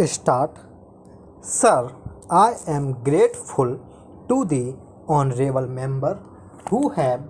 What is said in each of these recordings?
Start. Sir, I am grateful to the honorable member who have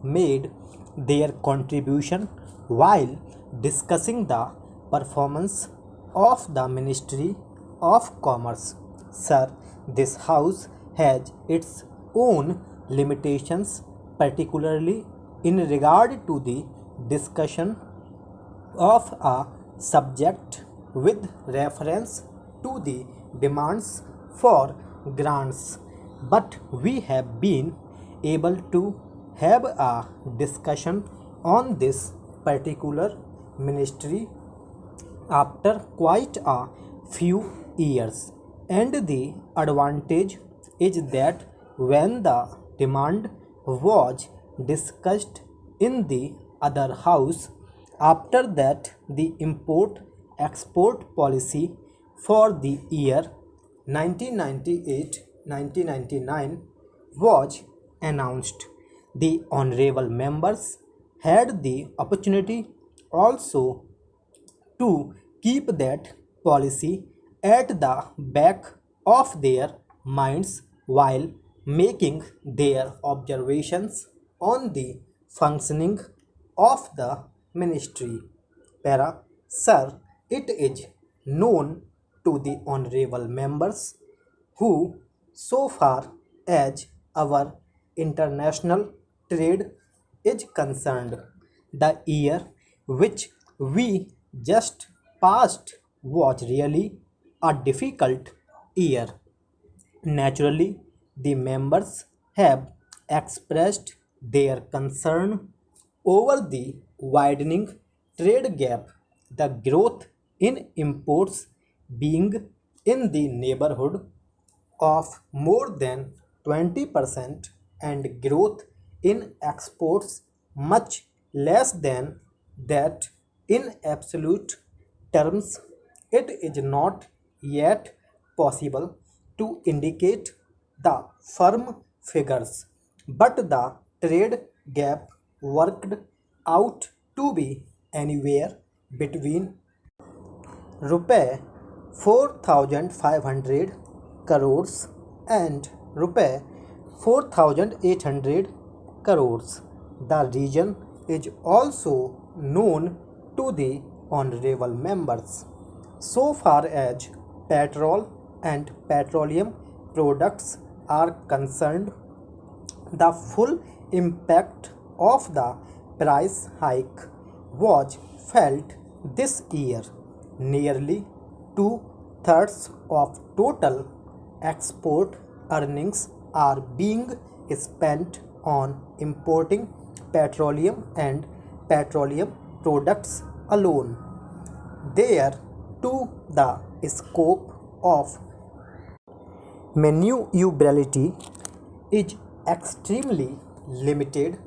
made their contribution while discussing the performance of the Ministry of Commerce. Sir, this house has its own limitations, particularly in regard to the discussion of a subject with reference to the demands for grants, but we have been able to have a discussion on this particular ministry after quite a few years, and the advantage is that when the demand was discussed in the other house, after that the import export policy for the year 1998-1999 was announced. The honorable members had the opportunity also to keep that policy at the back of their minds while making their observations on the functioning of the ministry. Para, sir, it is known to the honorable members who, so far as our international trade is concerned, the year which we just passed was really a difficult year. Naturally, the members have expressed their concern over the widening trade gap, the growth in imports being in the neighborhood of more than 20% and growth in exports much less than that. In absolute terms, it is not yet possible to indicate the firm figures, but the trade gap worked out to be anywhere between रुपये 4,500 crores and रुपये 4,800 crores. The region is also known to the honorable members. So far as petrol and petroleum products are concerned, the full impact of the price hike was felt this year. Nearly two-thirds of total export earnings are being spent on importing petroleum and petroleum products alone. There, too, the scope of maneuverability is extremely limited.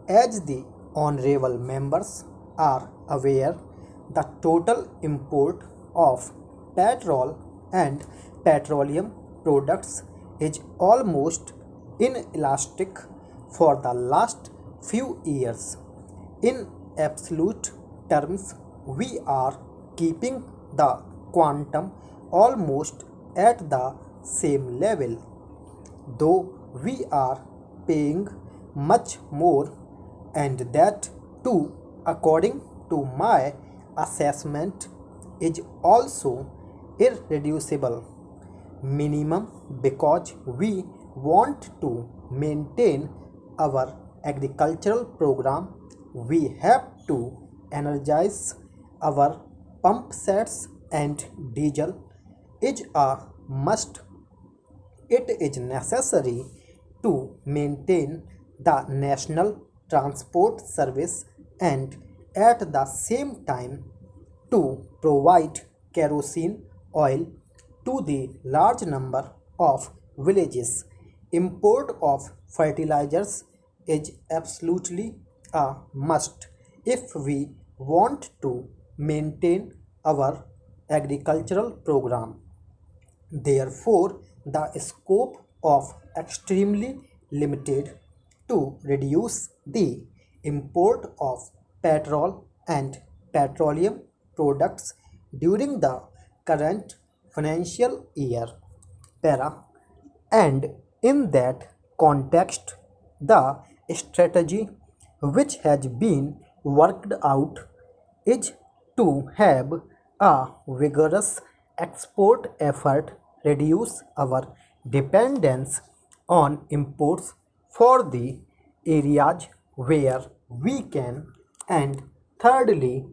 As the honorable members are aware, the total import of petrol and petroleum products is almost inelastic for the last few years. In absolute terms, we are keeping the quantum almost at the same level, though we are paying much more, and that too, according to my assessment, is also irreducible minimum because we want to maintain our agricultural program. We have to energize our pump sets, and diesel is a must. It is necessary to maintain the national transport service and at the same time to provide kerosene oil to the large number of villages. Import of fertilizers is absolutely a must if we want to maintain our agricultural program. Therefore, the scope of extremely limited to reduce the import of petrol and petroleum products during the current financial year para, and in that context, the strategy which has been worked out is to have a vigorous export effort, reduce our dependence on imports for the areas where we can, and thirdly,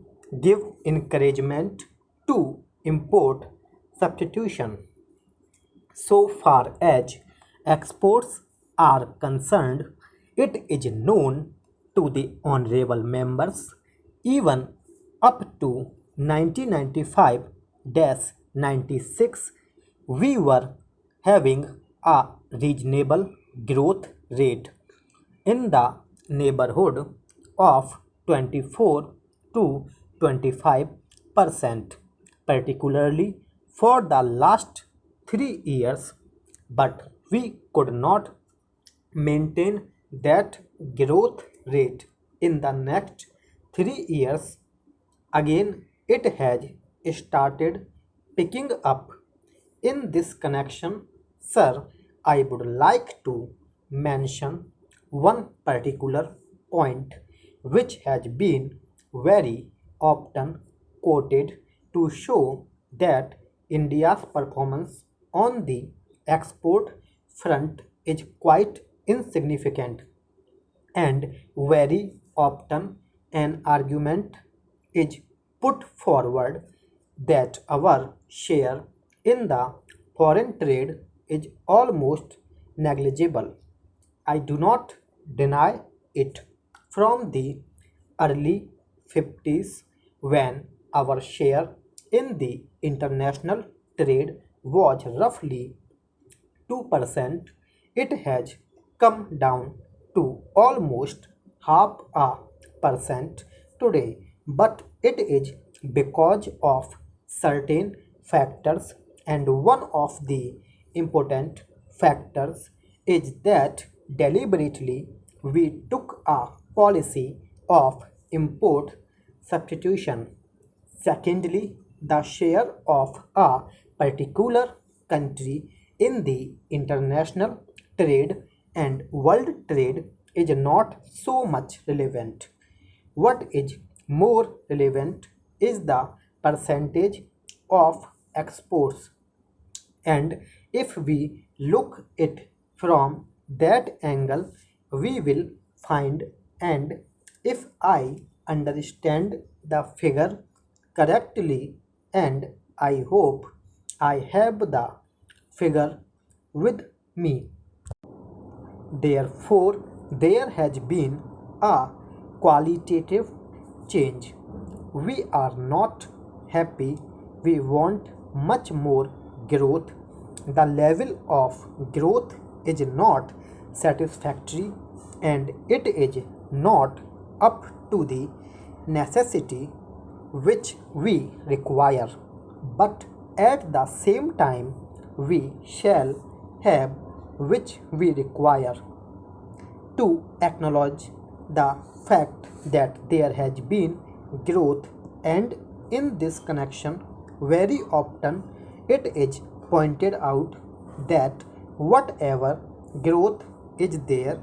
give encouragement to import substitution. So far as exports are concerned, it is known to the honorable members even up to 1995-96 we were having a reasonable growth rate in the neighborhood of 24 to 25%, particularly for the last 3 years, but we could not maintain that growth rate in the next 3 years. Again, it has started picking up. In this connection, sir, I would like to mention one particular point which has been very often quoted to show that India's performance on the export front is quite insignificant, and very often an argument is put forward that our share in the foreign trade is almost negligible. I do not deny it. From the early 50s, when our share in the international trade was roughly 2%, it has come down to almost half a percent today, but it is because of certain factors, and one of the important factors is that deliberately we took a policy of import substitution. Secondly, the share of a particular country in the international trade and world trade is not so much relevant. What is more relevant is the percentage of exports, and if we look it from that angle, we will find, and if I understand the figure correctly, and I hope I have the figure with me. Therefore, there has been a qualitative change. We are not happy. We want much more growth. The level of growth is not satisfactory, and it is not up to the necessity which we require. But at the same time, we shall have which we require. To acknowledge the fact that there has been growth, and in this connection, very often it is pointed out that whatever growth is there,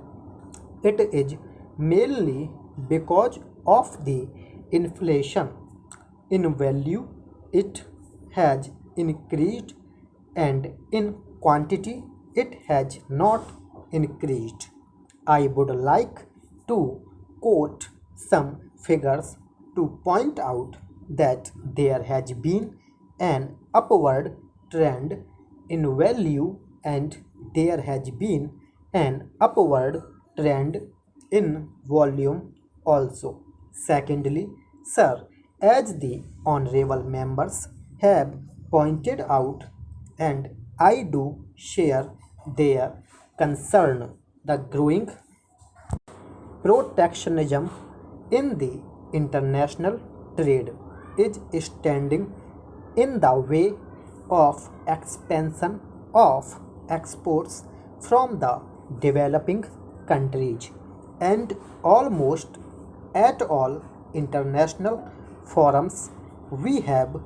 it is mainly because of the inflation. In value, it has increased, and in quantity, it has not increased. I would like to quote some figures to point out that there has been an upward trend in value, and there has been an upward trend in volume also. Secondly, sir, as the honorable members have pointed out, and I do share their concern, the growing protectionism in the international trade is standing in the way of expansion of exports from the developing countries, and almost at all international forums we have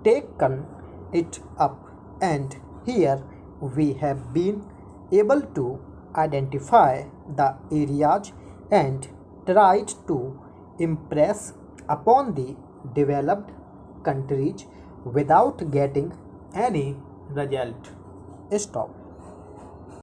taken it up. And here we have been able to identify the areas and tried to impress upon the developed countries without getting any result. Stop.